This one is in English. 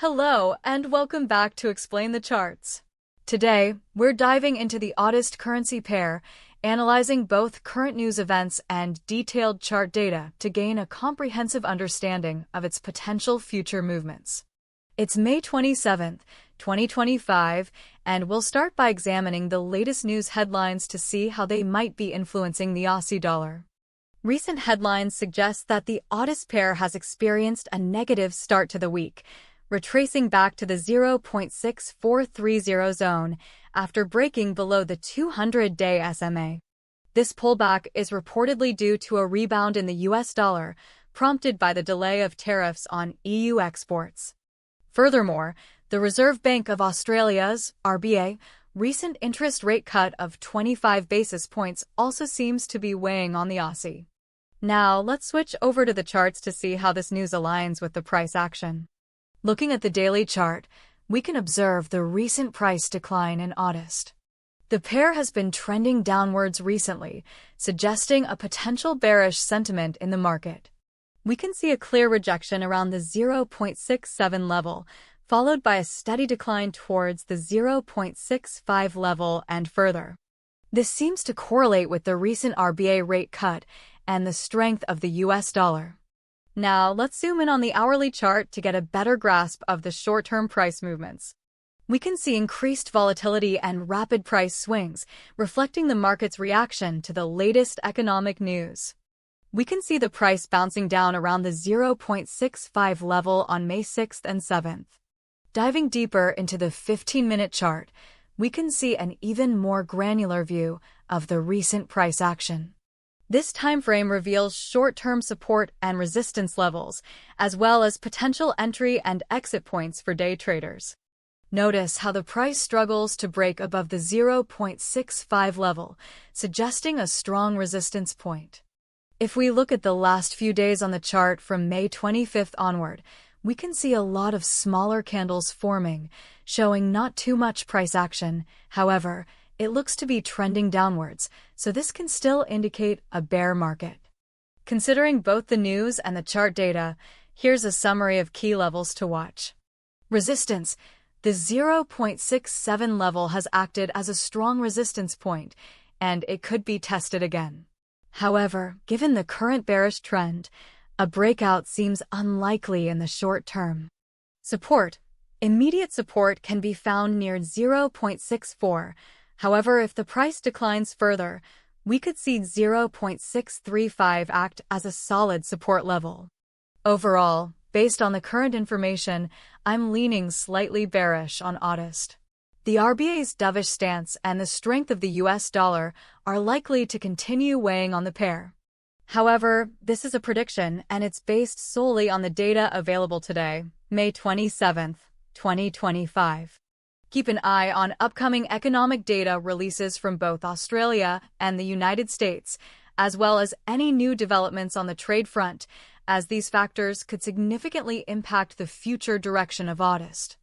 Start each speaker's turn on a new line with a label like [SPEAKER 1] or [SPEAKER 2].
[SPEAKER 1] Hello, and welcome back to Explain the Charts. Today, we're diving into the AUDUSD currency pair, analyzing both current news events and detailed chart data to gain a comprehensive understanding of its potential future movements. It's May 27th, 2025, and we'll start by examining the latest news headlines to see how they might be influencing the Aussie dollar. Recent headlines suggest that the AUDUSD pair has experienced a negative start to the week, retracing back to the 0.6430 zone after breaking below the 200-day SMA. This pullback is reportedly due to a rebound in the US dollar, prompted by the delay of tariffs on EU exports. Furthermore, the Reserve Bank of Australia's (RBA) recent interest rate cut of 25 basis points also seems to be weighing on the Aussie. Now, let's switch over to the charts to see how this news aligns with the price action. Looking at the daily chart, we can observe the recent price decline in AUDUSD. The pair has been trending downwards recently, suggesting a potential bearish sentiment in the market. We can see a clear rejection around the 0.67 level, followed by a steady decline towards the 0.65 level and further. This seems to correlate with the recent RBA rate cut and the strength of the US dollar. Now, let's zoom in on the hourly chart to get a better grasp of the short-term price movements. We can see increased volatility and rapid price swings, reflecting the market's reaction to the latest economic news. We can see the price bouncing down around the 0.65 level on May 6th and 7th. Diving deeper into the 15-minute chart, we can see an even more granular view of the recent price action. This timeframe reveals short-term support and resistance levels, as well as potential entry and exit points for day traders. Notice how the price struggles to break above the 0.65 level, suggesting a strong resistance point. If we look at the last few days on the chart from May 25th onward, we can see a lot of smaller candles forming, showing not too much price action. However, it looks to be trending downwards, so this can still indicate a bear market. Considering both the news and the chart data, here's a summary of key levels to watch. Resistance. The 0.67 level has acted as a strong resistance point, and it could be tested again. However, given the current bearish trend, a breakout seems unlikely in the short term. Support. Immediate support can be found near 0.64. However, if the price declines further, we could see 0.635 act as a solid support level. Overall, based on the current information, I'm leaning slightly bearish on AUDUSD. The RBA's dovish stance and the strength of the US dollar are likely to continue weighing on the pair. However, this is a prediction, and it's based solely on the data available today, May 27th, 2025. Keep an eye on upcoming economic data releases from both Australia and the United States, as well as any new developments on the trade front, as these factors could significantly impact the future direction of AUDUSD.